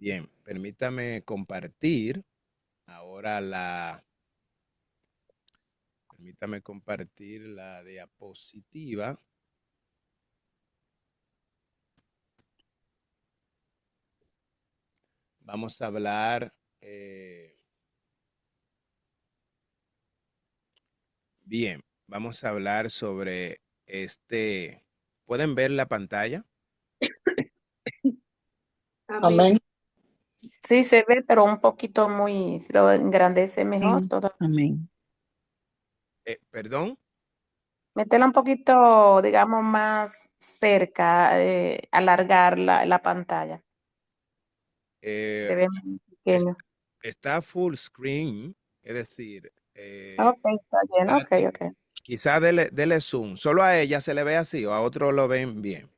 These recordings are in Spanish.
Bien, permítame compartir ahora permítame compartir la diapositiva. Vamos a hablar, bien, vamos a hablar sobre ¿pueden ver la pantalla? Amén. Sí, se ve, pero un poquito muy, si lo engrandece mejor, Amén. todo. Amén. Perdón, Métela un poquito, digamos, más cerca, alargar la pantalla. eh, Se ve muy es- pequeño. está full screen, es decir, Ok, está bien, ok, ok. quizá dele zoom. ¿Solo a ella se le ve así o a otros lo ven bien?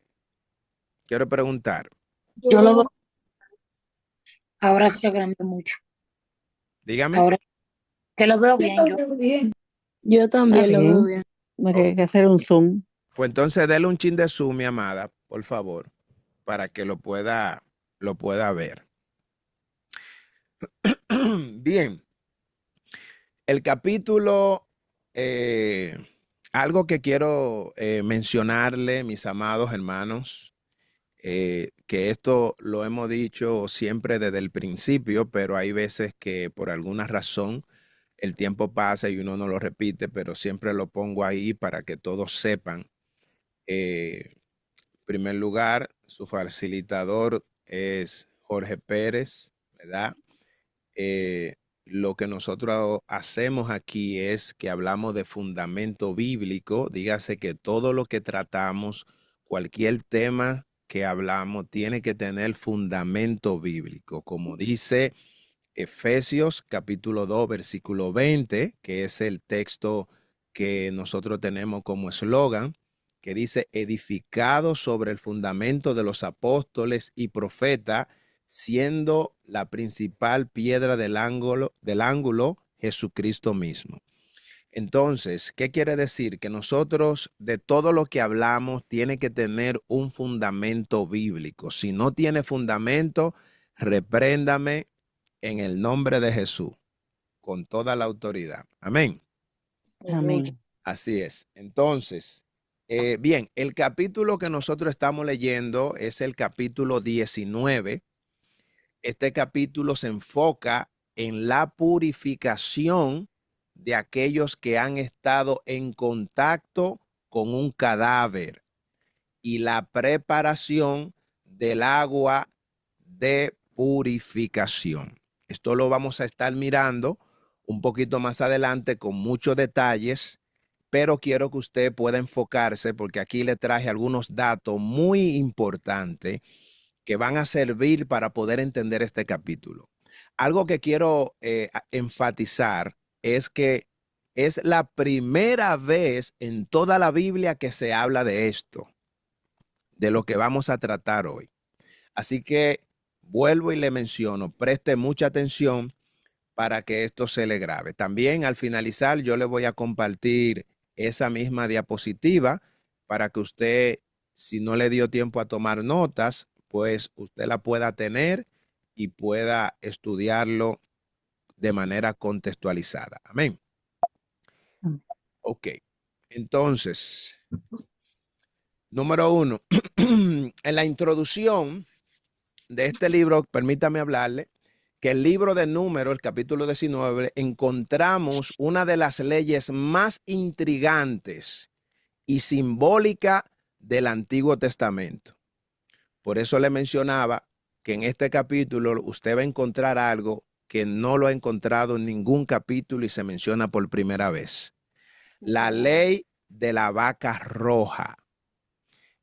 Quiero preguntar, Yo lo veo. Ahora se agrandó mucho. dígame. Ahora que lo veo bien, yo. Yo Está también lo veo bien. bien. No hay que hacer un zoom. Pues entonces dele un chin de zoom, mi amada, por favor, para que lo pueda ver. Bien, el capítulo, eh, algo que quiero mencionarle, mis amados hermanos, que esto lo hemos dicho siempre desde el principio, pero hay veces que por alguna razón el tiempo pasa y uno no lo repite, pero siempre lo pongo ahí para que todos sepan. En primer lugar, su facilitador es Jorge Pérez, ¿verdad? Eh, lo que nosotros hacemos aquí es que hablamos de fundamento bíblico, dígase que todo lo que tratamos, cualquier tema que hablamos, tiene que tener fundamento bíblico, como dice Efesios capítulo 2, versículo 20, que es el texto que nosotros tenemos como eslogan, que dice, edificado sobre el fundamento de los apóstoles y profetas, siendo la principal piedra del ángulo Jesucristo mismo. Entonces, ¿qué quiere decir? Que nosotros de todo lo que hablamos tiene que tener un fundamento bíblico. Si no tiene fundamento, repréndame en el nombre de Jesús, con toda la autoridad. Amén. Amén. Así es. Entonces, bien, el capítulo que nosotros estamos leyendo es el capítulo 19. Este capítulo se enfoca en la purificación de aquellos que han estado en contacto con un cadáver y la preparación del agua de purificación. Esto lo vamos a estar mirando un poquito más adelante con muchos detalles, pero quiero que usted pueda enfocarse porque aquí le traje algunos datos muy importantes que van a servir para poder entender este capítulo. Algo que quiero enfatizar es que es la primera vez en toda la Biblia que se habla de esto, de lo que vamos a tratar hoy. Así que vuelvo y le menciono, preste mucha atención para que esto se le grabe. También al finalizar yo le voy a compartir esa misma diapositiva para que usted, si no le dio tiempo a tomar notas, pues usted la pueda tener y pueda estudiarlo de manera contextualizada. Amén. Ok. Entonces, número uno, en la introducción de este libro, permítame hablarle que el libro de Números, el capítulo 19, encontramos una de las leyes más intrigantes y simbólica del Antiguo Testamento. Por eso le mencionaba que en este capítulo usted va a encontrar algo que no lo ha encontrado en ningún capítulo y se menciona por primera vez. La ley de la vaca roja.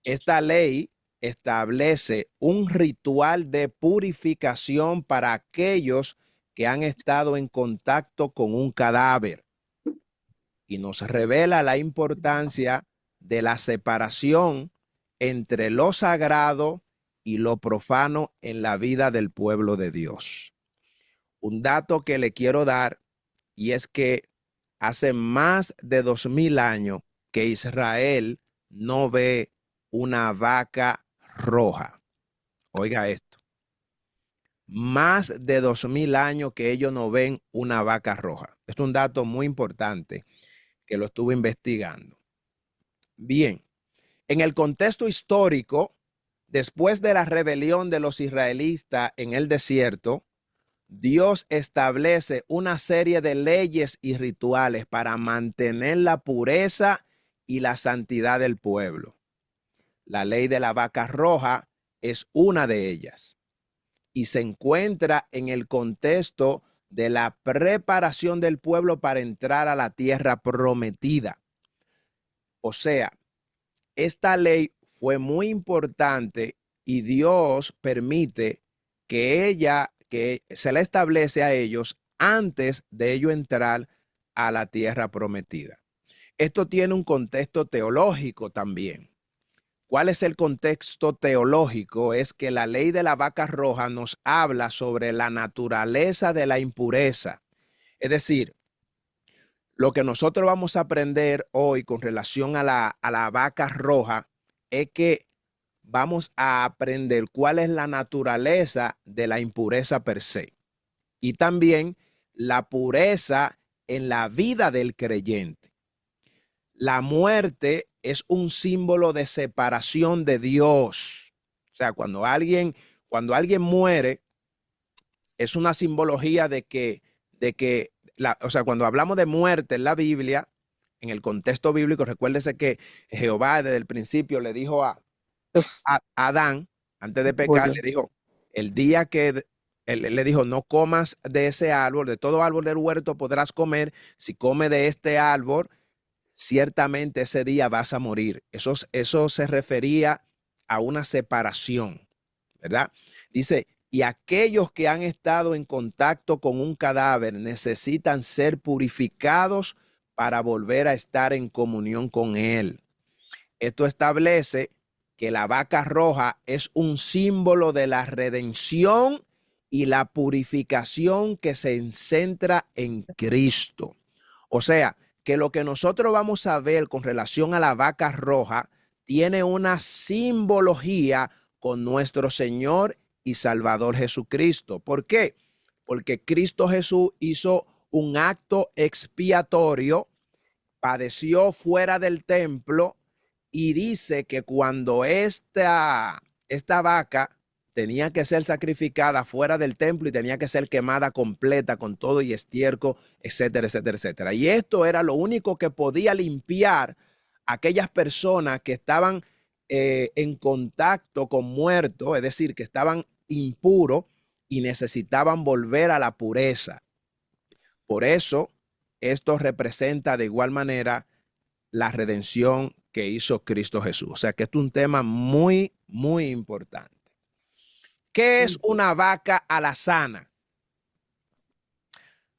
Esta ley establece un ritual de purificación para aquellos que han estado en contacto con un cadáver y nos revela la importancia de la separación entre lo sagrado y lo profano en la vida del pueblo de Dios. Un dato que le quiero dar y es que hace más de 2000 años que Israel no ve una vaca roja. Oiga esto. más de 2000 años que ellos no ven una vaca roja. Esto es un dato muy importante que lo estuve investigando. Bien, en el contexto histórico, después de la rebelión de los israelitas en el desierto, Dios establece una serie de leyes y rituales para mantener la pureza y la santidad del pueblo. La ley de la vaca roja es una de ellas y se encuentra en el contexto de la preparación del pueblo para entrar a la tierra prometida. O sea, esta ley fue muy importante y Dios permite que se la establece a ellos antes de ellos entrar a la tierra prometida. Esto tiene un contexto teológico también. ¿Cuál es el contexto teológico? Es que la ley de la vaca roja nos habla sobre la naturaleza de la impureza. Es decir, lo que nosotros vamos a aprender hoy con relación a la vaca roja es que vamos a aprender cuál es la naturaleza de la impureza per se y también la pureza en la vida del creyente. La muerte es un símbolo de separación de Dios. O sea, cuando alguien muere, es una simbología o sea, cuando hablamos de muerte en la Biblia, en el contexto bíblico, recuérdese que Jehová desde el principio le dijo a Adán, antes de pecar, le dijo, el día que él le dijo, no comas de ese árbol, de todo árbol del huerto podrás comer, si comes de este árbol, ciertamente ese día vas a morir. Eso se refería a una separación, ¿verdad? Dice, y aquellos que han estado en contacto con un cadáver necesitan ser purificados para volver a estar en comunión con él. Esto establece que la vaca roja es un símbolo de la redención y la purificación que se centra en Cristo. O sea, que lo que nosotros vamos a ver con relación a la vaca roja tiene una simbología con nuestro Señor y Salvador Jesucristo. ¿Por qué? Porque Cristo Jesús hizo un acto expiatorio, padeció fuera del templo y dice que cuando esta vaca tenía que ser sacrificada fuera del templo y tenía que ser quemada completa con todo y estiércol, etcétera, etcétera, etcétera. Y esto era lo único que podía limpiar a aquellas personas que estaban en contacto con muertos, es decir, que estaban impuros y necesitaban volver a la pureza. Por eso, esto representa de igual manera la redención que hizo Cristo Jesús. O sea que esto es un tema muy, muy importante. ¿Qué es una vaca alazana?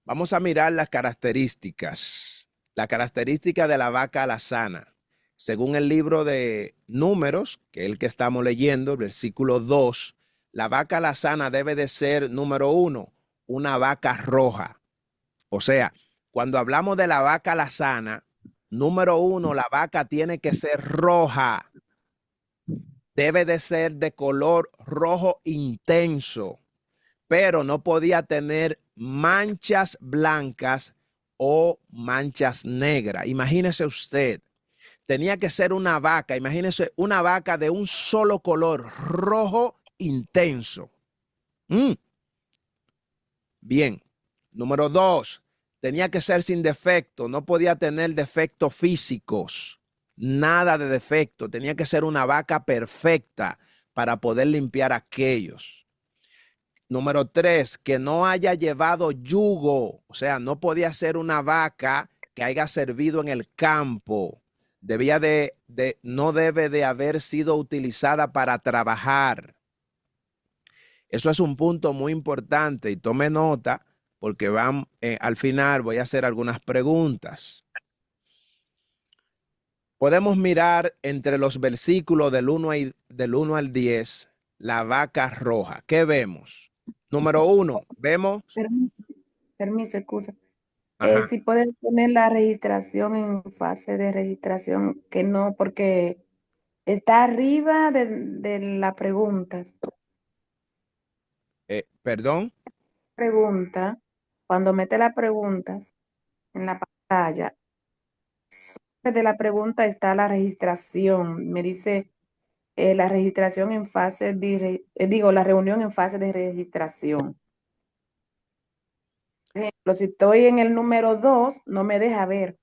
Vamos a mirar las características. La característica de la vaca alazana. Según el libro de Números, que es el que estamos leyendo, versículo 2, la vaca alazana debe de ser, número 1, una vaca roja. O sea, cuando hablamos de la vaca alazana, número 1, la vaca tiene que ser roja. Debe de ser de color rojo intenso, pero no podía tener manchas blancas o manchas negras. Imagínese usted, tenía que ser una vaca, imagínese una vaca de un solo color, rojo intenso. Bien. Número 2, tenía que ser sin defecto, no podía tener defectos físicos, nada de defecto, tenía que ser una vaca perfecta para poder limpiar aquellos. Número 3, que no haya llevado yugo, o sea, no podía ser una vaca que haya servido en el campo. No debe de haber sido utilizada para trabajar. Eso es un punto muy importante y tome nota porque al final voy a hacer algunas preguntas. Podemos mirar entre los versículos del 1 al 10 la vaca roja. ¿Qué vemos? Número 1, vemos. Permiso, excusa. Ajá. Si puedes poner la registración en fase de registración, que no, porque está arriba de la pregunta. Perdón. Pregunta, cuando mete las preguntas en la pantalla, de la pregunta está la registración. Me dice la registración en fase de, digo, la reunión en fase de registración. Por ejemplo, si estoy en el número 2, no me deja ver.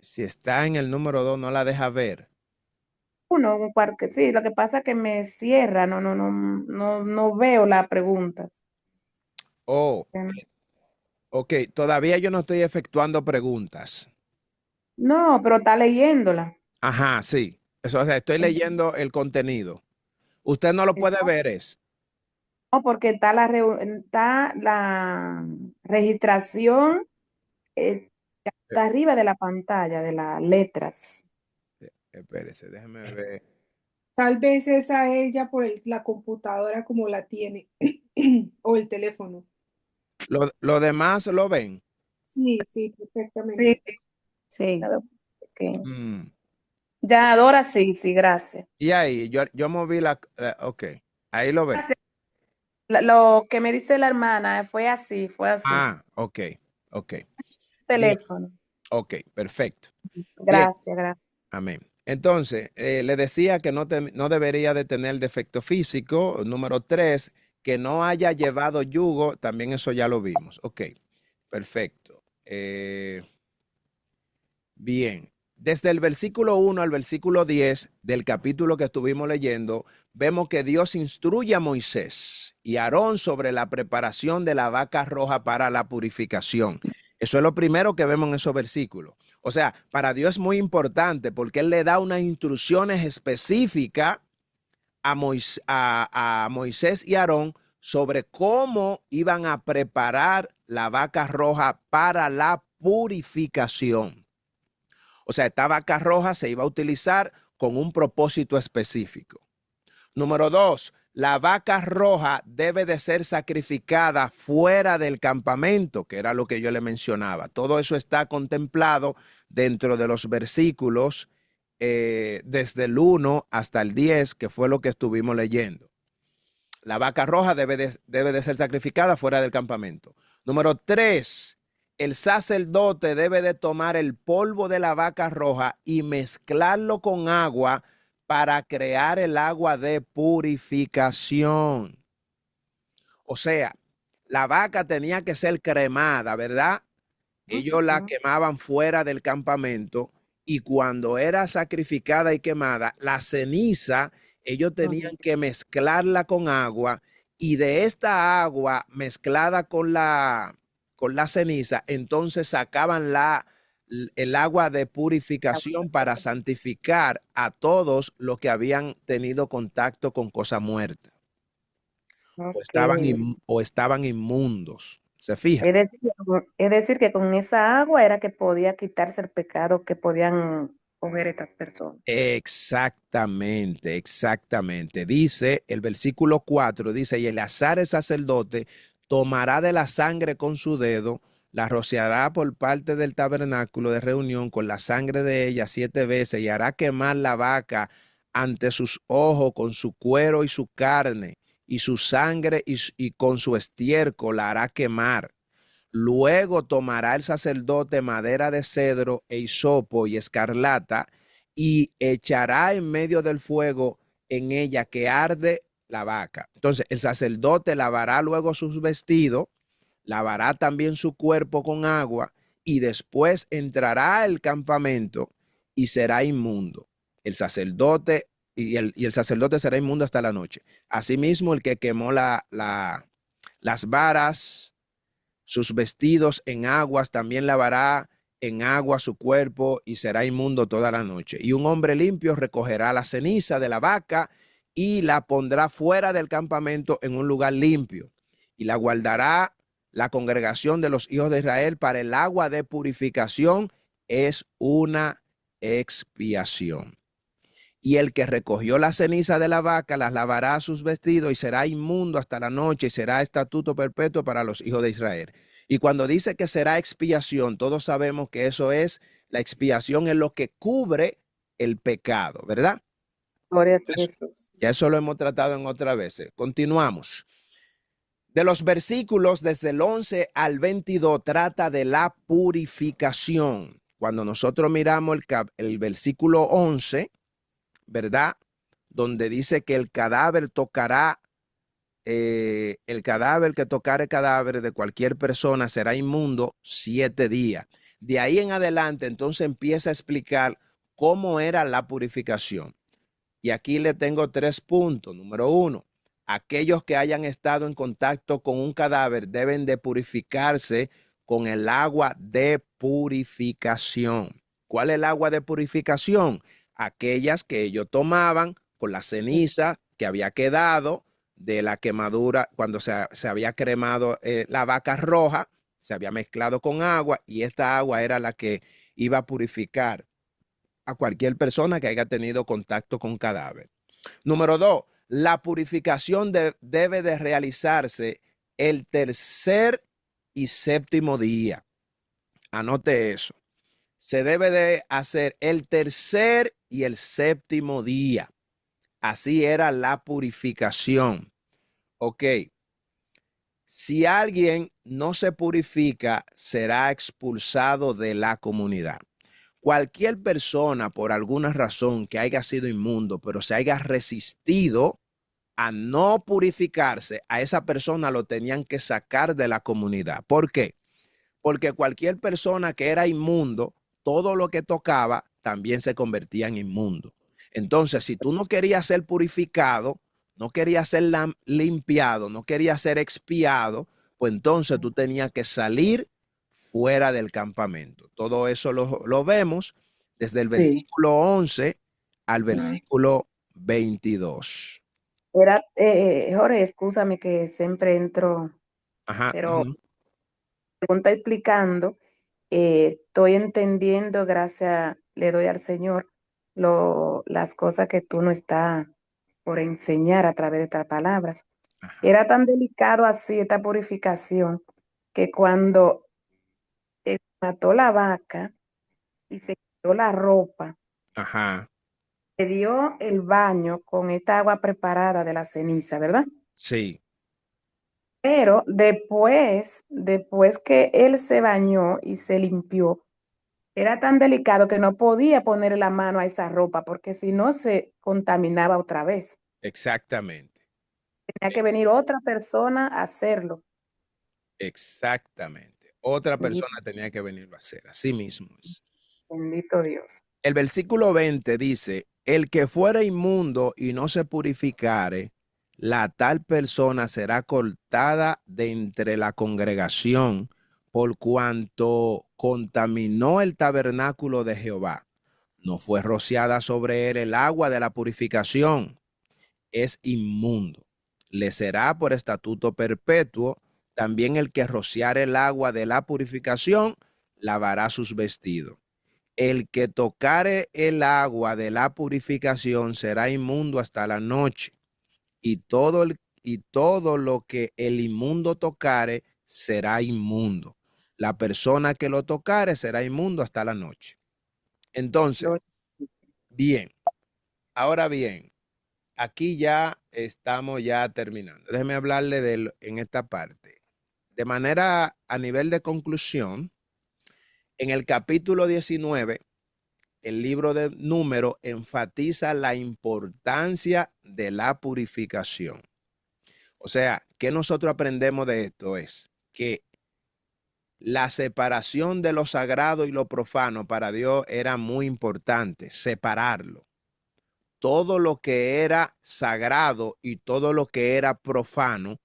Si está en el número 2, no la deja ver. Uno, un parque, sí, lo que pasa es que me cierra, no veo las preguntas. Oh, ok, todavía yo no estoy efectuando preguntas. No, pero está leyéndola. Ajá, sí. Eso, o sea, estoy leyendo el contenido. Usted no lo puede ver, es. No, porque está la registración, Eh, está arriba de la pantalla, de las letras. Espérese, déjeme ver. Tal vez esa ella por la computadora como la tiene o el teléfono. Lo demás lo ven. Sí, sí, Sí, perfectamente. sí. Ok. Mm. Ya, Dora, sí, sí, gracias. Y ahí, yo moví ok, ahí lo ve. Gracias. Lo que me dice la hermana fue así, fue así. Ah, ok, ok. Bien, Teléfono. ok, perfecto. Bien, Gracias, gracias. amén. Entonces, le decía que no debería de tener defecto físico. Número 3, que no haya llevado yugo, también eso ya lo vimos. Ok, perfecto. Bien, desde el versículo 1 al versículo 10 del capítulo que estuvimos leyendo, vemos que Dios instruye a Moisés y a Aarón sobre la preparación de la vaca roja para la purificación. Eso es lo primero que vemos en esos versículos. O sea, para Dios es muy importante porque Él le da unas instrucciones específicas a Moisés y Aarón sobre cómo iban a preparar la vaca roja para la purificación. O sea, esta vaca roja se iba a utilizar con un propósito específico. Número 2, la vaca roja debe de ser sacrificada fuera del campamento, que era lo que yo le mencionaba. Todo eso está contemplado dentro de los versículos desde el 1 hasta el 10, que fue lo que estuvimos leyendo. La vaca roja debe de ser sacrificada fuera del campamento. Número 3, el sacerdote debe de tomar el polvo de la vaca roja y mezclarlo con agua para crear el agua de purificación. O sea, la vaca tenía que ser cremada, ¿verdad? Ellos la quemaban fuera del campamento y cuando era sacrificada y quemada, la ceniza, ellos tenían que mezclarla con agua y de esta agua mezclada con la ceniza, entonces sacaban el agua de purificación para santificar a todos los que habían tenido contacto con cosa muerta Ok. o estaban inmundos. ¿Se fija? Es decir, que con esa agua era que podía quitarse el pecado que podían comer estas personas. Exactamente, exactamente. Dice el versículo 4, dice, y Eleazar el sacerdote tomará de la sangre con su dedo, la rociará por parte del tabernáculo de reunión con la sangre de ella 7 veces y hará quemar la vaca ante sus ojos con su cuero y su carne y su sangre y con su estiércol la hará quemar. Luego tomará el sacerdote madera de cedro e hisopo y escarlata y echará en medio del fuego en ella que arde la vaca. Entonces el sacerdote lavará luego sus vestidos, lavará también su cuerpo con agua y después entrará al campamento y será inmundo. El sacerdote y el sacerdote será inmundo hasta la noche. Asimismo, el que quemó las varas, sus vestidos en aguas, también lavará en agua su cuerpo y será inmundo toda la noche. Y un hombre limpio recogerá la ceniza de la vaca y la pondrá fuera del campamento en un lugar limpio y la guardará la congregación de los hijos de Israel para el agua de purificación. Es una expiación. Y el que recogió la ceniza de la vaca las lavará sus vestidos y será inmundo hasta la noche y será estatuto perpetuo para los hijos de Israel. Y cuando dice que será expiación, todos sabemos que eso es, la expiación es lo que cubre el pecado, ¿verdad? Gloria a ti, Eso- Jesús. Ya eso lo hemos tratado en otras veces. Continuamos. De los versículos desde el 11 al 22 trata de la purificación. Cuando nosotros miramos el versículo 11, ¿verdad? Donde dice que el cadáver tocará, el cadáver que tocare cadáver de cualquier persona será inmundo 7 días. De ahí en adelante, entonces empieza a explicar cómo era la purificación. Y aquí le tengo 3 puntos. Número 1, aquellos que hayan estado en contacto con un cadáver deben de purificarse con el agua de purificación. ¿Cuál es el agua de purificación? Aquellas que ellos tomaban con la ceniza que había quedado de la quemadura cuando se había cremado la vaca roja, se había mezclado con agua y esta agua era la que iba a purificar a cualquier persona que haya tenido contacto con cadáver. Número 2, la purificación debe de realizarse el tercer y séptimo día. Anote eso. Se debe de hacer el tercer y el séptimo día. Así era la purificación. Ok. Si alguien no se purifica, será expulsado de la comunidad. Cualquier persona, por alguna razón que haya sido inmundo, pero se haya resistido a no purificarse, a esa persona lo tenían que sacar de la comunidad. ¿Por qué? Porque cualquier persona que era inmundo, todo lo que tocaba también se convertía en inmundo. Entonces, si tú no querías ser purificado, no querías ser limpiado, no querías ser expiado, pues entonces tú tenías que salir fuera del campamento. Todo eso lo vemos desde el Sí. versículo 11 al versículo 22. Era, Jorge, escúchame que siempre entro, Ajá, no, pero no. pregunta explicando, estoy entendiendo, gracias le doy al Señor, las cosas que tú no estás por enseñar a través de estas palabras. Ajá, Era tan delicado así esta purificación que cuando mató la vaca y se quitó la ropa, ajá, se dio el baño con esta agua preparada de la ceniza, ¿verdad? sí, Pero después que él se bañó y se limpió, era tan delicado que no podía poner la mano a esa ropa porque si no se contaminaba otra vez. exactamente. Tenía que venir otra persona a hacerlo. Exactamente. Otra Bendito, persona tenía que venirlo a hacer. Así mismo es. bendito Dios. El versículo 20 dice, el que fuera inmundo y no se purificare, la tal persona será cortada de entre la congregación por cuanto contaminó el tabernáculo de Jehová. No fue rociada sobre él el agua de la purificación. Es inmundo. Le será por estatuto perpetuo. También el que rociare el agua de la purificación lavará sus vestidos. El que tocare el agua de la purificación será inmundo hasta la noche, y todo lo que el inmundo tocare será inmundo. La persona que lo tocare será inmundo hasta la noche. Entonces, Gloria. bien, ahora bien, aquí ya estamos ya terminando. Déjeme hablarle en esta parte. De manera a nivel de conclusión, en el capítulo 19, el libro de Números enfatiza la importancia de la purificación. O sea, ¿qué nosotros aprendemos de esto? Es que la separación de lo sagrado y lo profano para Dios era muy importante, separarlo. Todo lo que era sagrado y todo lo que era profano,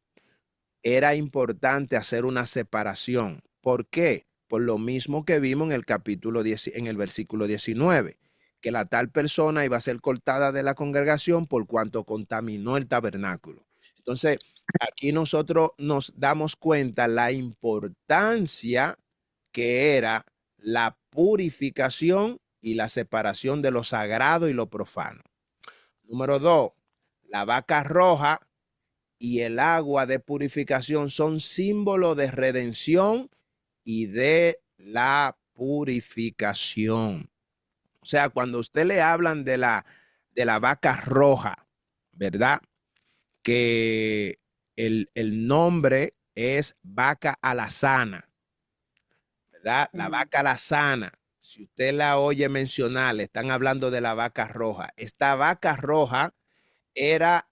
era importante hacer una separación. ¿Por qué? Por lo mismo que vimos en el capítulo 10, en el versículo 19, que la tal persona iba a ser cortada de la congregación por cuanto contaminó el tabernáculo. Entonces, aquí nosotros nos damos cuenta la importancia que era la purificación y la separación de lo sagrado y lo profano. Número 2, la vaca roja y el agua de purificación son símbolo de redención y de la purificación. O sea, cuando usted le hablan de de la vaca roja, ¿verdad? Que el nombre es vaca alazana, ¿verdad? La vaca alazana, si usted la oye mencionar, le están hablando de la vaca roja. Esta vaca roja era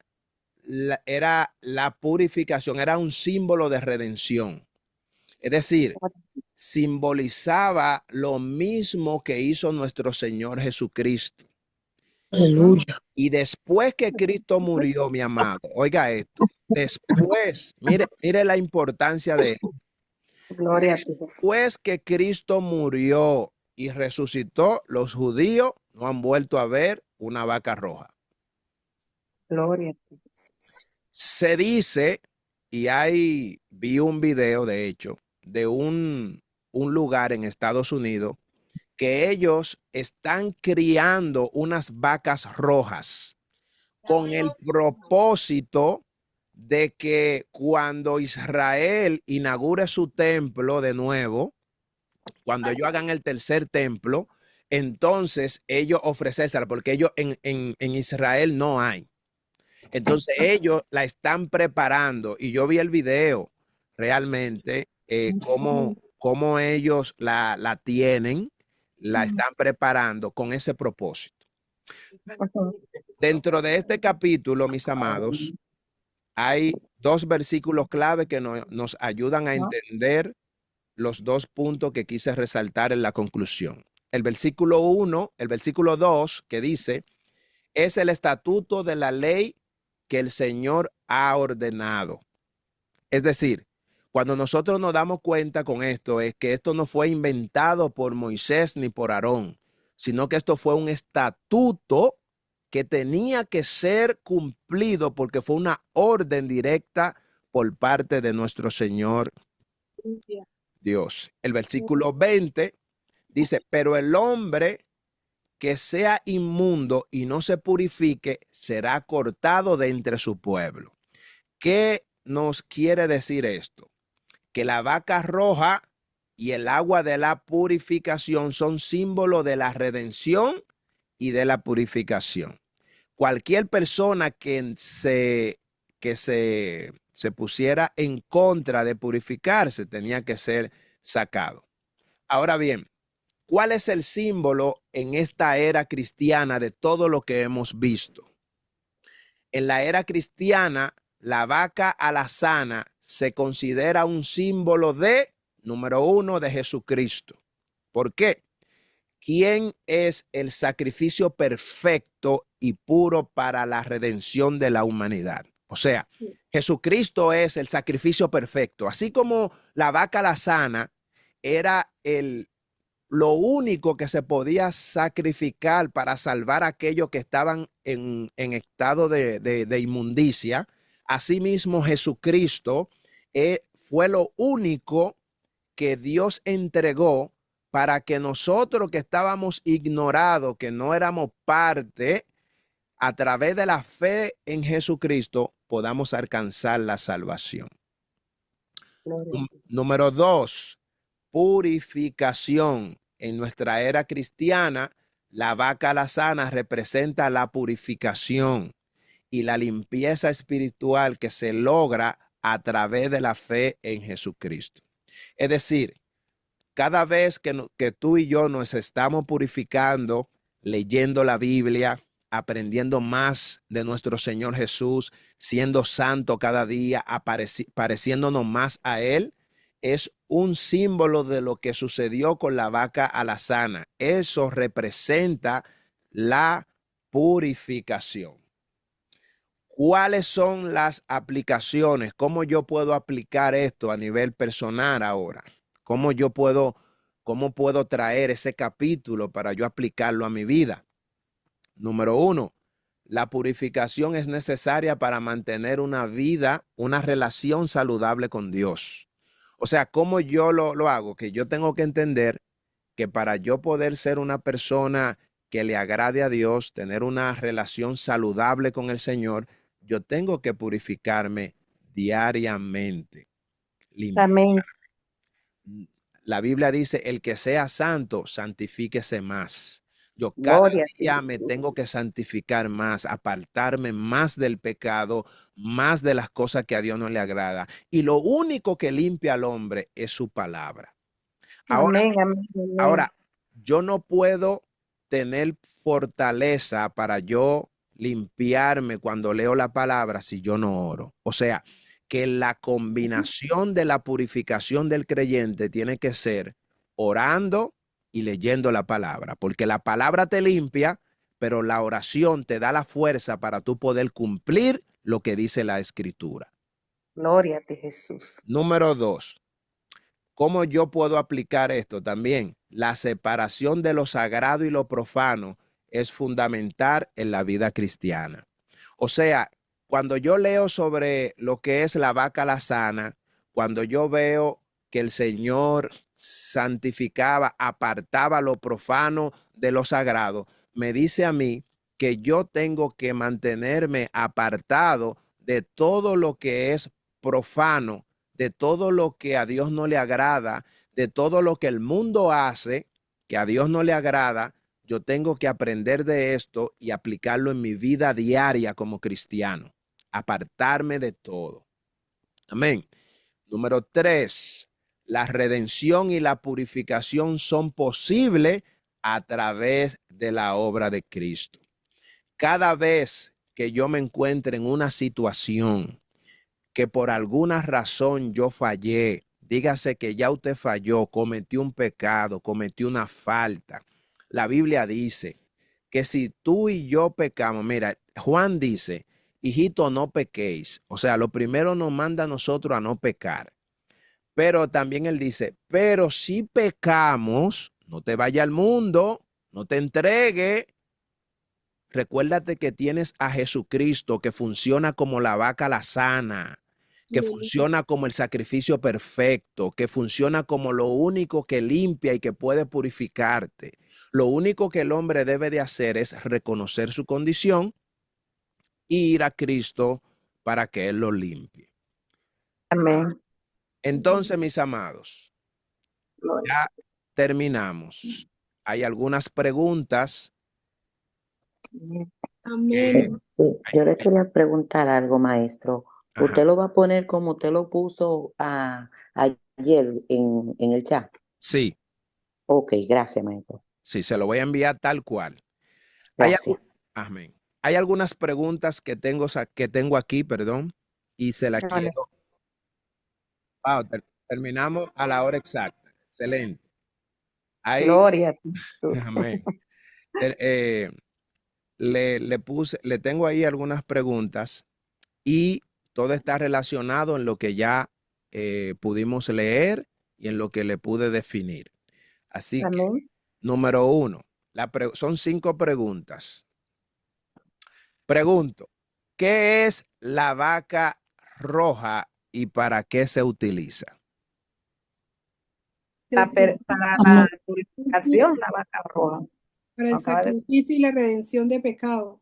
era la purificación, era un símbolo de redención. Es decir, simbolizaba lo mismo que hizo nuestro Señor Jesucristo. Aleluya. Y después que Cristo murió, mi amado, oiga esto, después, mire la importancia de esto. Gloria a ti, Jesús. Después que Cristo murió y resucitó, los judíos no han vuelto a ver una vaca roja. Gloria a ti, Jesús. Se dice, y vi un video, de hecho, de un lugar en Estados Unidos, que ellos están criando unas vacas rojas con el propósito de que cuando Israel inaugure su templo de nuevo, cuando ellos hagan el tercer templo, entonces ellos ofrecérsela, porque ellos en Israel no hay. Entonces ellos la están preparando y yo vi el video realmente, cómo ellos la tienen, la están preparando con ese propósito. Dentro de este capítulo, mis amados, hay dos versículos clave que nos ayudan a entender los dos puntos que quise resaltar en la conclusión. El versículo 1, el versículo 2, que dice, es el estatuto de la ley que el Señor ha ordenado. Es decir, cuando nosotros nos damos cuenta con esto, es que esto no fue inventado por Moisés ni por Aarón, sino que esto fue un estatuto que tenía que ser cumplido porque fue una orden directa por parte de nuestro Señor Dios. El versículo 20 dice, pero el hombre que sea inmundo y no se purifique será cortado de entre su pueblo. ¿Qué nos quiere decir esto? Que la vaca roja y el agua de la purificación son símbolo de la redención y de la purificación. Cualquier persona que se pusiera en contra de purificarse tenía que ser sacado. Ahora bien, ¿cuál es el símbolo en esta era cristiana de todo lo que hemos visto? En la era cristiana, la vaca alazana se considera un símbolo de, número uno, de Jesucristo. ¿Por qué? ¿Quién es el sacrificio perfecto y puro para la redención de la humanidad? O sea, Jesucristo es el sacrificio perfecto. Así como la vaca alazana era lo único que se podía sacrificar para salvar a aquellos que estaban en estado de inmundicia, asimismo Jesucristo fue lo único que Dios entregó para que nosotros que estábamos ignorados, que no éramos parte, a través de la fe en Jesucristo, podamos alcanzar la salvación. Número 2, purificación. En nuestra era cristiana, la vaca alazana representa la purificación y la limpieza espiritual que se logra a través de la fe en Jesucristo. Es decir, cada vez que tú y yo nos estamos purificando, leyendo la Biblia, aprendiendo más de nuestro Señor Jesús, siendo santo cada día, pareciéndonos más a Él, es un símbolo de lo que sucedió con la vaca alazana. Eso representa la purificación. ¿Cuáles son las aplicaciones? ¿Cómo yo puedo aplicar esto a nivel personal ahora? ¿Cómo puedo traer ese capítulo para yo aplicarlo a mi vida? Número 1, la purificación es necesaria para mantener una vida, una relación saludable con Dios. O sea, ¿cómo yo lo hago? Que yo tengo que entender que para yo poder ser una persona que le agrade a Dios, tener una relación saludable con el Señor, yo tengo que purificarme diariamente. Amén. La Biblia dice, el que sea santo, santifíquese más. Yo cada Gloria a ti. día me tengo que santificar más, apartarme más del pecado, más de las cosas que a Dios no le agrada. Y lo único que limpia al hombre es su palabra. Ahora, Amén, amén, amén. ahora, yo no puedo tener fortaleza para yo limpiarme cuando leo la palabra si yo no oro. O sea, que la combinación de la purificación del creyente tiene que ser orando y leyendo la palabra, porque la palabra te limpia, pero la oración te da la fuerza para tú poder cumplir lo que dice la escritura. Gloria a ti, Jesús. Número 2. ¿Cómo yo puedo aplicar esto también? La separación de lo sagrado y lo profano es fundamental en la vida cristiana. O sea, cuando yo leo sobre lo que es la vaca lasana, cuando yo veo que el Señor santificaba, apartaba lo profano de lo sagrado, me dice a mí que yo tengo que mantenerme apartado de todo lo que es profano, de todo lo que a Dios no le agrada, de todo lo que el mundo hace, que a Dios no le agrada. Yo tengo que aprender de esto y aplicarlo en mi vida diaria como cristiano. Apartarme de todo. Amén. Número 3. La redención y la purificación son posibles a través de la obra de Cristo. Cada vez que yo me encuentre en una situación que por alguna razón yo fallé, dígase que ya usted falló, cometió un pecado, cometió una falta. La Biblia dice que si tú y yo pecamos, mira, Juan dice, hijito, no pequéis. O sea, lo primero nos manda a nosotros a no pecar. Pero también él dice, pero si pecamos, no te vaya al mundo, no te entregue. Recuérdate que tienes a Jesucristo que funciona como la vaca la sana, que funciona como el sacrificio perfecto, que funciona como lo único que limpia y que puede purificarte. Lo único que el hombre debe de hacer es reconocer su condición e ir a Cristo para que Él lo limpie. Amén. Entonces, mis amados, Gloria. ya terminamos. Hay algunas preguntas Amén. Amén. Sí, yo le quería preguntar algo, maestro. Ajá. ¿Usted lo va a poner como usted lo puso ayer en el chat? Sí, Ok, gracias, maestro. sí, se lo voy a enviar tal cual. Hay, Gracias. amén. Hay algunas preguntas que tengo aquí, perdón, y se las Gloria. quiero. Wow, terminamos a la hora exacta. Excelente. Ahí, Gloria a ti, Jesús. amén. Le tengo ahí algunas preguntas y todo está relacionado en lo que ya pudimos leer y en lo que le pude definir. Así que, Amén. número 1, son 5 preguntas. Pregunto, ¿qué es la vaca roja y para qué se utiliza? Para la purificación, la vaca roja. Para el Acaba de- sacrificio y la redención de pecado.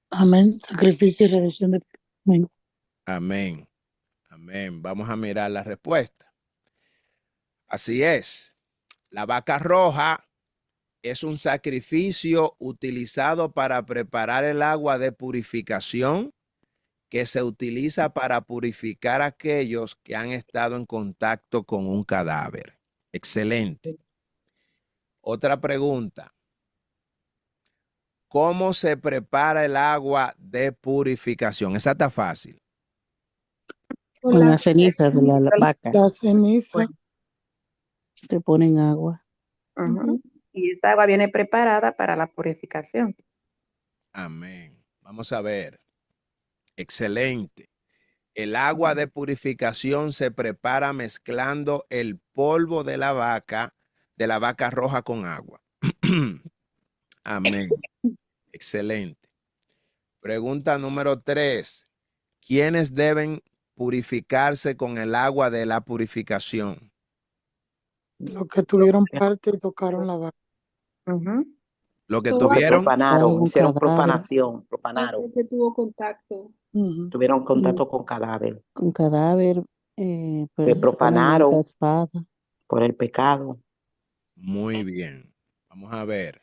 Amén. Sacrificio y redención de amén. Amén. Amén. Vamos a mirar la respuesta. Así es. La vaca roja es un sacrificio utilizado para preparar el agua de purificación que se utiliza para purificar a aquellos que han estado en contacto con un cadáver. Excelente. Otra pregunta. ¿Cómo se prepara el agua de purificación? Esa está fácil. Con la la ceniza de la vaca. La ceniza Bueno, se pone en agua. ujú. Y esta agua viene preparada para la purificación. Amén. Vamos a ver. Excelente. El agua de purificación se prepara mezclando el polvo de la vaca roja con agua. Amén. Excelente. Pregunta número 3. ¿Quiénes deben purificarse con el agua de la purificación? Los que tuvieron parte y tocaron la vaca. Ujú. Lo que todo Los que tuvieron, profanaron, Un hicieron cadáver. profanaron, aquel que tuvo contacto. Ujú. tuvieron contacto con cadáver, Con cadáver, que pues se ponen profanaron la espada. por el pecado. muy bien. Vamos a ver.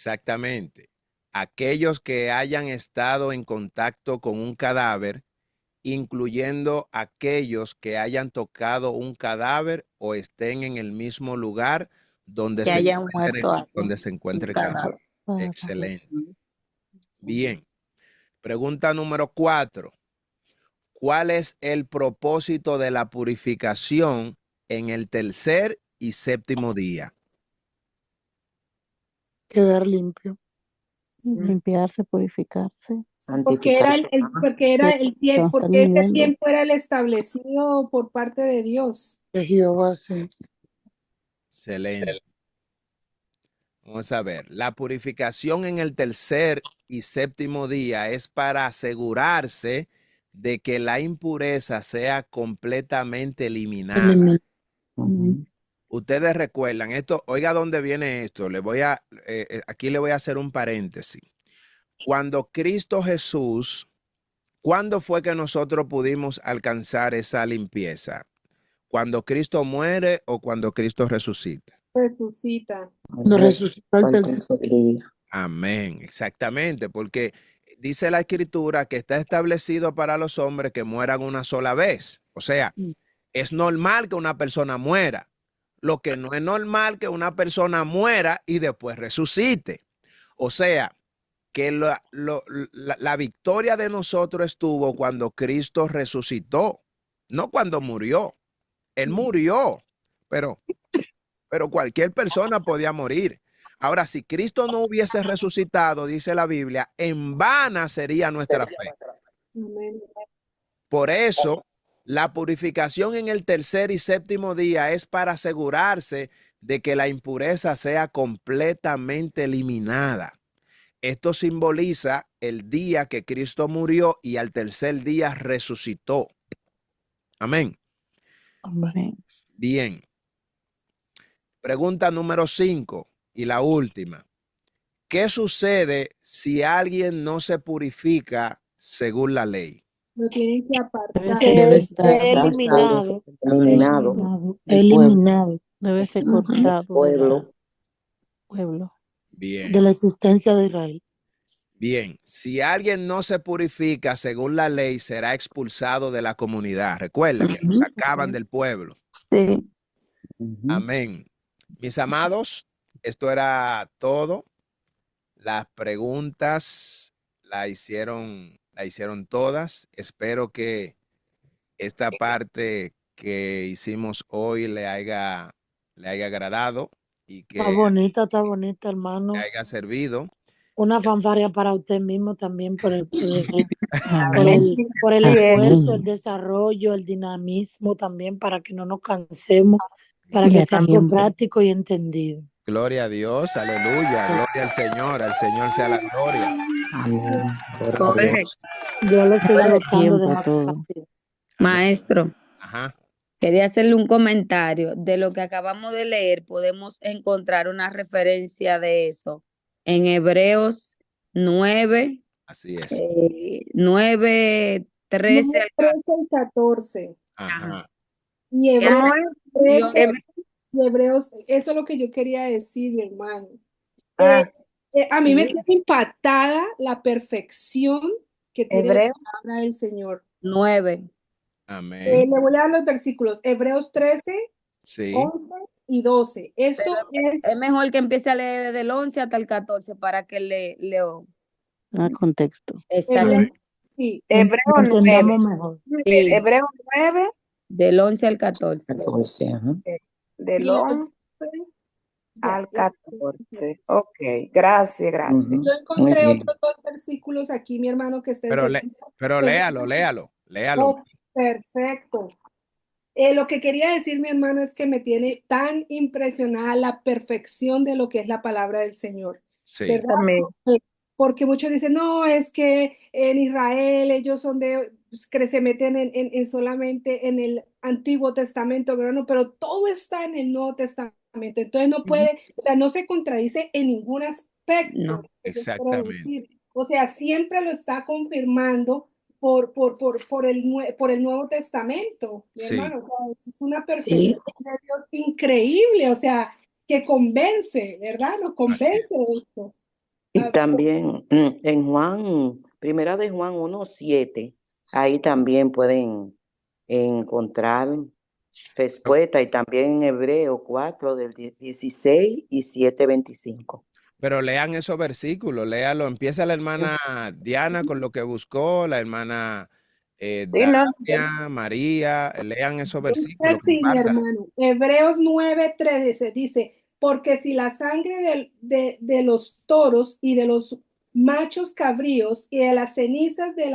Exactamente. Aquellos que hayan estado en contacto con un cadáver, incluyendo aquellos que hayan tocado un cadáver o estén en el mismo lugar donde Que hayan muerto ahí, donde se un encuentre el cadáver. cadáver. Excelente. Bien. Pregunta número 4. ¿Cuál es el propósito de la purificación en el tercer y séptimo día? Quedar limpio. Limpiarse, purificarse. Porque era el tiempo, Hasta el porque ese mundo. tiempo era el establecido por parte de Dios. De Jehová, sí. Excelente. Vamos a ver. La purificación en el tercer y séptimo día es para asegurarse de que la impureza sea completamente eliminada. Ustedes recuerdan esto, oiga dónde viene esto. Aquí le voy a hacer un paréntesis. Cuando Cristo Jesús, ¿cuándo fue que nosotros pudimos alcanzar esa limpieza? ¿Cuando Cristo muere o cuando Cristo resucita? Resucita. No resucitó el tercer día. Amén, exactamente, porque dice la Escritura que está establecido para los hombres que mueran una sola vez. O sea, es normal que una persona muera. Lo que no es normal que una persona muera y después resucite. O sea, que la victoria de nosotros estuvo cuando Cristo resucitó, no cuando murió. Él murió, pero cualquier persona podía morir. Ahora, si Cristo no hubiese resucitado, dice la Biblia, en vana sería nuestra fe. Amén. Por eso, la purificación en el tercer y séptimo día es para asegurarse de que la impureza sea completamente eliminada. Esto simboliza el día que Cristo murió y al tercer día resucitó. Amén. Amén. Bien. Pregunta número 5 y la última. ¿Qué sucede si alguien no se purifica según la ley? Lo tienen que apartar. Debe es estar eliminado. Eliminado. eliminado. Debe ser Ujú. cortado Pueblo. del pueblo. Bien. De la existencia de Israel. Bien, si alguien no se purifica según la ley, será expulsado de la comunidad. Recuerda que lo sacaban del pueblo. Sí. Amén. Mis amados, esto era todo. Las preguntas la hicieron todas. Espero que esta parte que hicimos hoy le haya agradado y que Está bonita, hermano. le haya servido. Una fanfarria para usted mismo también por el Amén. por el Así es. esfuerzo, el desarrollo, el dinamismo también para que no nos cansemos, para Y que a sea algo tiempo. práctico y entendido. Gloria a Dios, aleluya, gloria al Señor sea la gloria. Amén. Correcto. Dios lo siga dotando de Tiempo más todo. capacidad. Maestro, Ajá, quería hacerle un comentario. De lo que acabamos de leer, podemos encontrar una referencia de eso en Hebreos 9, así es. 9, 13 al 13 y 14. Ajá, Y Hebreos Vamos a ver, 13 y Hebreos, eso es lo que yo quería decir, mi hermano. Ah, A mí me sí. tiene impactada la perfección que tiene la Hebreos palabra del Señor. 9. amén. Le voy a dar los versículos. Hebreos 13, Sí, 11 y 12. Esto Es mejor que empiece a leer desde el 11 hasta el 14 para que le leo. Contexto. Exacto. Hebreos, sí. Hebreo Entendamos 9. mejor. Sí, Hebreo 9, del 11 al 14. 14, ajá. del Mira, 11 ya, al ya. 14. Ok, gracias, gracias. Ujú. Yo Muy encontré bien. otros dos versículos aquí, mi hermano, que estén pero léalo. Oh, perfecto. Lo que quería decir, mi hermano, es que me tiene tan impresionada la perfección de lo que es la palabra del Señor, Sí, ¿verdad? También. Porque muchos dicen, no, es que en Israel ellos son que se meten solamente en el Antiguo Testamento, ¿verdad? No, pero todo está en el Nuevo Testamento, entonces no puede, o sea, no se contradice en ningún aspecto. No. exactamente. O sea, siempre lo está confirmando por el Nuevo Testamento, mi Sí. hermano. O sea, es una Sí. perfección de Dios increíble, o sea, que convence, ¿verdad? Nos convence esto. Y también en Juan, primera de Juan 1:7, ahí también pueden encontrar respuesta, y también en Hebreo 4 del 16 y 7:25. Pero lean esos versículos, léalo. Empieza la hermana Diana con lo que buscó, la hermana Sí, no, Dania, María, lean esos Dice versículos, así, mi compartan. hermano. Hebreos 9:13 dice, porque si la sangre de los toros y de los machos cabríos y de las cenizas de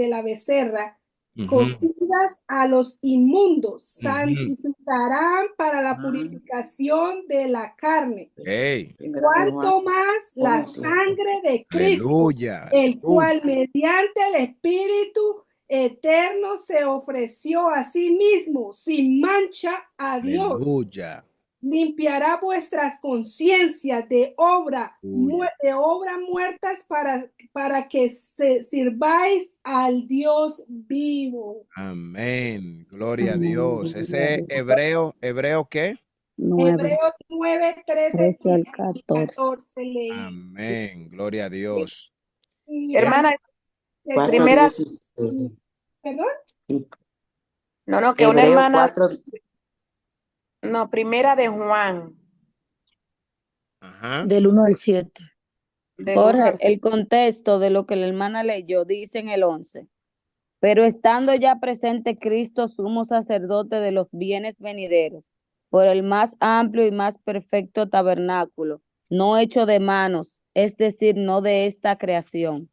la becerra Ujú, cocidas a los inmundos ujú. santificarán para la purificación de la carne, Ey, Primera de Juan cuanto más la 1:7. sangre de Cristo, aleluya, el cual aleluya, mediante el Espíritu eterno se ofreció a sí mismo sin mancha a Dios, aleluya. limpiará vuestras conciencias Aleluya. de obra muertas para que sirváis al Dios vivo. Amén. Gloria a Amén. Dios. Gloria a Ese Dios. ¿Hebreo qué? 9, Hebreos 9:13 13 al y 14. 14 leí. Amén. Gloria a Dios. Y hermana, segunda, 4:16. perdón, Y no, que una Hebreo hermana, 4. no, primera de Juan, Ajá. Del 1 al 7. del 1 Jorge, al el contexto de lo que la hermana leyó dice en el 11. Pero estando ya presente Cristo, sumo sacerdote de los bienes venideros, por el más amplio y más perfecto tabernáculo, no hecho de manos, es decir, no de esta creación,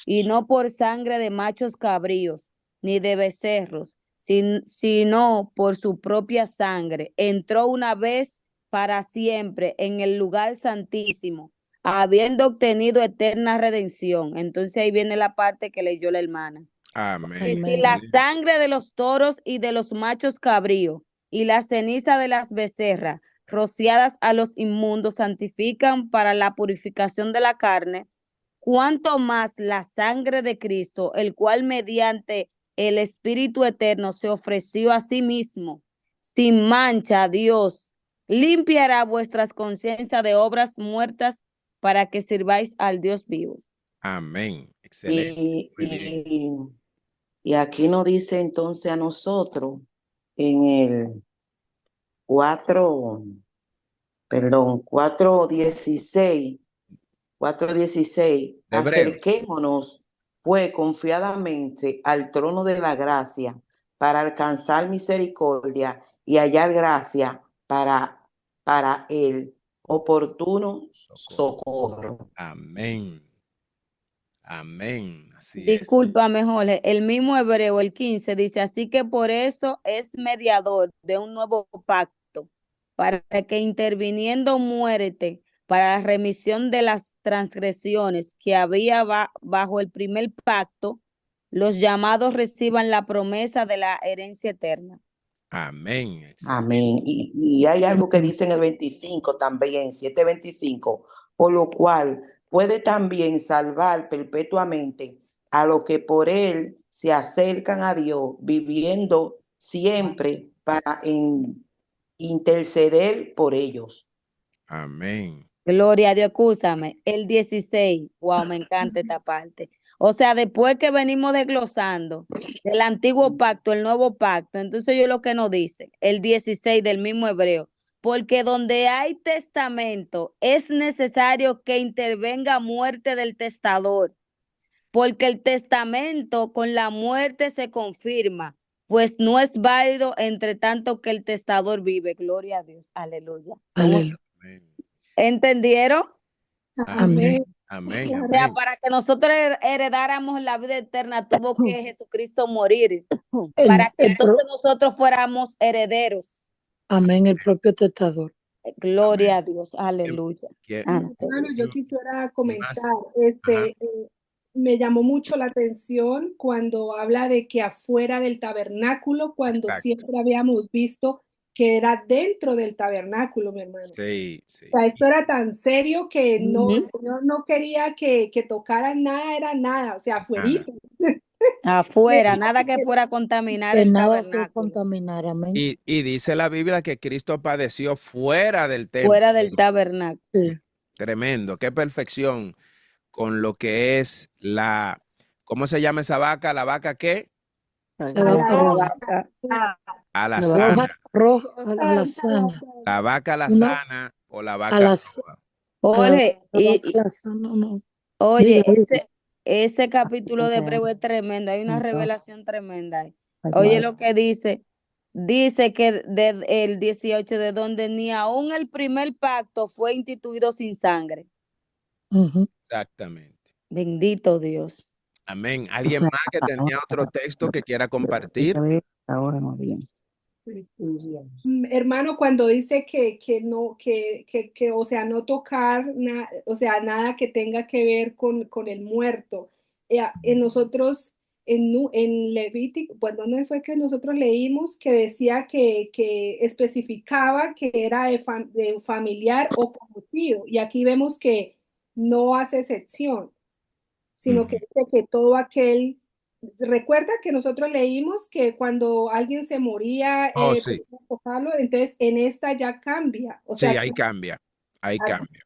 y no por sangre de machos cabríos, ni de becerros, sino por su propia sangre, entró una vez para siempre en el lugar santísimo, habiendo obtenido eterna redención. Entonces ahí viene la parte que leyó la hermana. Amén. Y si Amén. la sangre de los toros y de los machos cabríos y la ceniza de las becerras rociadas a los inmundos santifican para la purificación de la carne, cuánto más la sangre de Cristo, el cual mediante el Espíritu Eterno se ofreció a sí mismo, sin mancha a Dios, limpiará vuestras conciencias de obras muertas para que sirváis al Dios vivo. Amén. Excelente. Y, Muy bien. y, y aquí nos dice entonces a nosotros en el 4, perdón, 4:16, De Hebreo. acerquémonos pues confiadamente al trono de la gracia para alcanzar misericordia y hallar gracia para el oportuno socorro. Amén. Amén. Así es. Discúlpame, Jorge, el mismo Hebreo, el 15, dice, así que por eso es mediador de un nuevo pacto, para que interviniendo muérete para la remisión de las transgresiones que había bajo el primer pacto, los llamados reciban la promesa de la herencia eterna. Amén. Excelente. Amén. Y hay algo que dice en el 25 también, 7:25, por lo cual puede también salvar perpetuamente a los que por él se acercan a Dios, viviendo siempre para interceder por ellos. Amén. Gloria a Dios, escúchame, el 16, wow, me encanta esta parte. O sea, después que venimos desglosando del antiguo pacto, el nuevo pacto, entonces yo lo que nos dice, el 16 del mismo Hebreo, porque donde hay testamento es necesario que intervenga muerte del testador, porque el testamento con la muerte se confirma, pues no es válido entre tanto que el testador vive. Gloria a Dios, aleluya. Aleluya. Amén. ¿Entendieron? amén. Amén. O sea, Amén. para que nosotros heredáramos la vida eterna, tuvo que Jesucristo morir, para que El entonces nosotros fuéramos herederos. Amén, el propio testador. Gloria Amén. a Dios, aleluya. Hermano, yo quisiera Más. comentar, Ajá. me llamó mucho la atención cuando habla de que afuera del tabernáculo, cuando Exacto. siempre habíamos visto que era dentro del tabernáculo, mi hermano. Sí, sí. O sea, esto era tan serio que no, Ujú. el Señor no quería que tocaran nada, era nada, o sea, afuera. Afuera, nada que fuera a contaminar Que el nada se tabernáculo, contaminara. Amén. Y dice la Biblia que Cristo padeció fuera del templo. fuera del tabernáculo. Sí. Tremendo, qué perfección. con lo que es ¿cómo se llama esa vaca? ¿La vaca qué? La vaca roja. Alazana. Roja, alazana. La vaca Una alazana o la vaca alaz, roja. Jorge, la vaca alazana, no. oye, Diga. ese capítulo de Hebreo es tremendo, hay una revelación tremenda ahí. Oye lo que dice que el 18, de donde ni aún el primer pacto fue instituido sin sangre. Exactamente. Bendito Dios. Amén. ¿Alguien más que tenía otro texto que quiera compartir? Ahora no bien. Hermano, cuando dice que no, o sea, no tocar, o sea, nada que tenga que ver con el muerto. En nosotros, en Levítico, bueno, no fue que nosotros leímos que decía que especificaba que era de familiar o conocido, y aquí vemos que no hace excepción, sino que dice que todo aquel. Recuerda que nosotros leímos que cuando alguien se moría, Sí. podía tocarlo, entonces en esta ya cambia. O Sí, sea, ahí cambia. Ahí aquí cambia.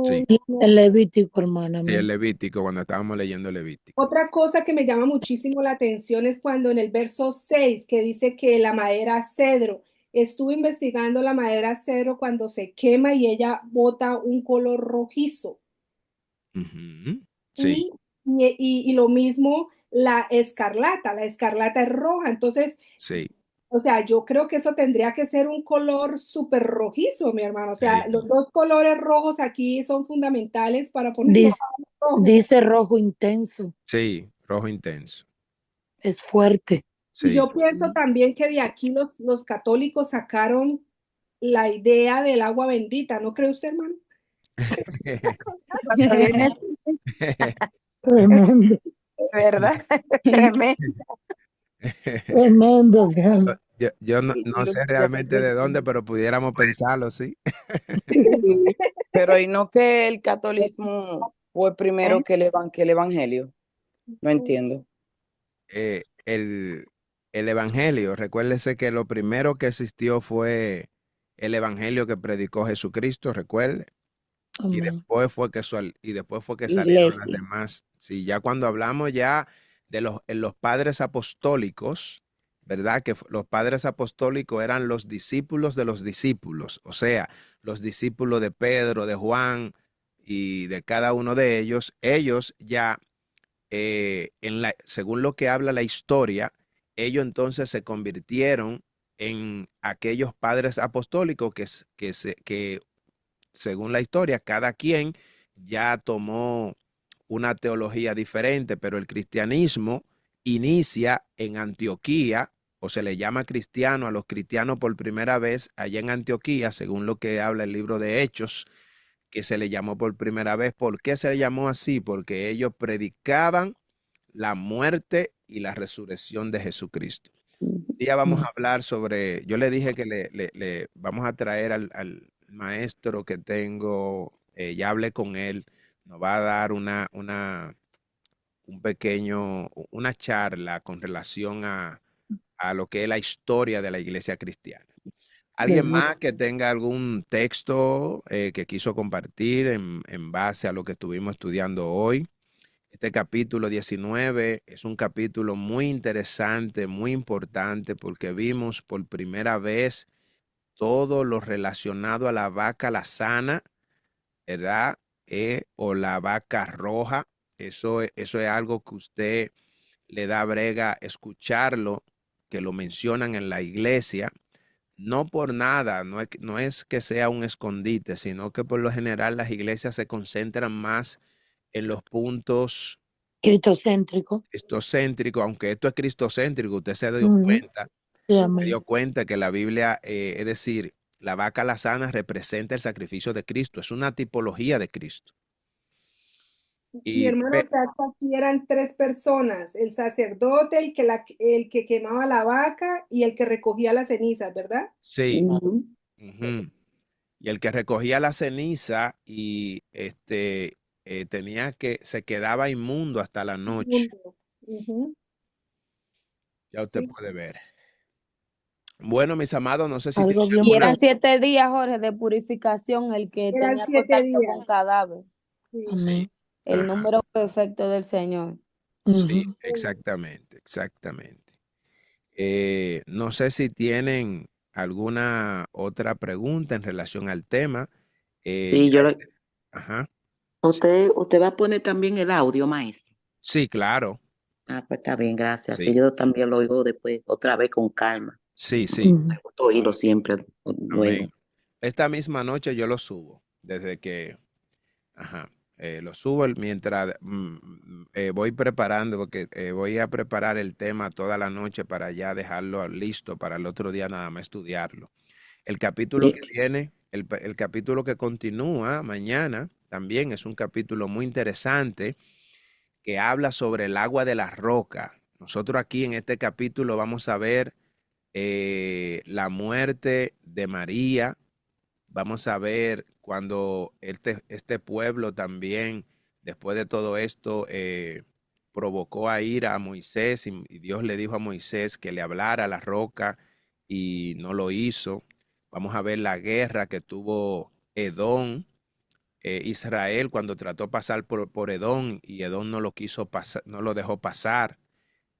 Sí. El Levítico, hermana. Y el Levítico, cuando estábamos leyendo Levítico. Otra cosa que me llama muchísimo la atención es cuando en el verso 6 que dice que la madera cedro, estuve investigando la madera cedro cuando se quema y ella bota un color rojizo. Sí. Y lo mismo la escarlata es roja, entonces, sí. O sea, yo creo que eso tendría que ser un color súper rojizo, mi hermano. O sea, los dos colores rojos aquí son fundamentales para ponerlo rojo. Dice rojo intenso. Sí, rojo intenso. Es fuerte. Sí. Y yo pienso también que de aquí los católicos sacaron la idea del agua bendita, ¿no cree usted, hermano? Tremendo. ¿Verdad? Tremendo. Tremendo. Yo no sé realmente de dónde, pero pudiéramos pensarlo, sí. Sí, pero y no que el catolicismo fue primero que el evangelio. No entiendo. El evangelio, recuérdese que lo primero que existió fue el evangelio que predicó Jesucristo, recuerde. Y después fue que salieron las demás. Sí, ya cuando hablamos ya de los padres apostólicos, ¿verdad? Que los padres apostólicos eran los discípulos de los discípulos, o sea, los discípulos de Pedro, de Juan y de cada uno de ellos. Ellos ya, según lo que habla la historia, ellos entonces se convirtieron en aquellos padres apostólicos que según la historia, cada quien ya tomó una teología diferente, pero el cristianismo inicia en Antioquía, o se le llama cristiano a los cristianos por primera vez allá en Antioquía, según lo que habla el libro de Hechos, que se le llamó por primera vez. ¿Por qué se le llamó así? Porque ellos predicaban la muerte y la resurrección de Jesucristo. Ya vamos a hablar sobre, yo le dije que le vamos a traer al maestro que tengo, ya hablé con él, nos va a dar una charla con relación a lo que es la historia de la iglesia cristiana. ¿Alguien más que tenga algún texto que quiso compartir en base a lo que estuvimos estudiando hoy? Este capítulo 19 es un capítulo muy interesante, muy importante, porque vimos por primera vez todo lo relacionado a la vaca alazana, ¿verdad? O la vaca roja. Eso es algo que usted le da brega escucharlo, que lo mencionan en la iglesia. No por nada, no es que sea un escondite, sino que por lo general las iglesias se concentran más en los puntos Cristocéntrico. Aunque esto es cristocéntrico, usted se dio cuenta que la Biblia, es decir, la vaca alazana representa el sacrificio de Cristo, es una tipología de Cristo. Mi hermano, aquí eran tres personas, el sacerdote, el que quemaba la vaca y el que recogía las cenizas, ¿verdad? Sí. Y el que recogía la ceniza y se quedaba inmundo hasta la noche. Ya usted puede ver. Bueno, mis amados, no sé si y eran 7 días, Jorge, de purificación el que eran tenía 7 contacto días con cadáver. Sí. Sí. el Ajá. número perfecto del Señor. Sí, Ujú. exactamente, exactamente. No sé si tienen alguna otra pregunta en relación al tema. Sí, Ya, ajá. Sí, usted va a poner también el audio, maestro. sí, claro. Ah, pues está bien, gracias. Así Sí, yo también lo oigo después, otra vez con calma. sí, sí. Ujú. Me gusta oírlo siempre Amén. luego. Esta misma noche yo lo subo, desde que, ajá, lo subo mientras voy preparando, porque voy a preparar el tema toda la noche para ya dejarlo listo para el otro día nada más estudiarlo. El capítulo que Eh, viene, el capítulo que continúa mañana, también es un capítulo muy interesante que habla sobre el agua de la roca. Nosotros aquí en este capítulo vamos a ver la muerte de María. Vamos a ver cuando este pueblo también, después de todo esto, provocó a ir a Moisés y Dios le dijo a Moisés que le hablara a la roca y no lo hizo. Vamos a ver la guerra que tuvo Edom, Israel, cuando trató pasar por Edom y Edom no lo quiso pasar, no lo dejó pasar.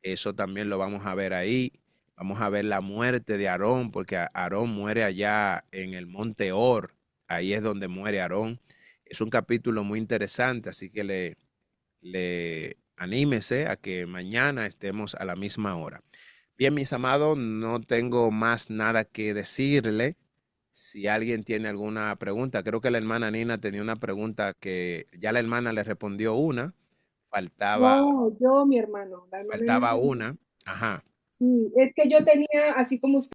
Eso también lo vamos a ver ahí. Vamos a ver la muerte de Aarón, porque Aarón muere allá en el monte Or. Ahí es donde muere Aarón. Es un capítulo muy interesante, así que le anímese a que mañana estemos a la misma hora. Bien, mis amados, no tengo más nada que decirle. Si alguien tiene alguna pregunta, creo que la hermana Nina tenía una pregunta que ya la hermana le respondió una. Faltaba, No, yo, mi hermano, la hermana faltaba Nina. una. Ajá. Sí, es que yo tenía, así como usted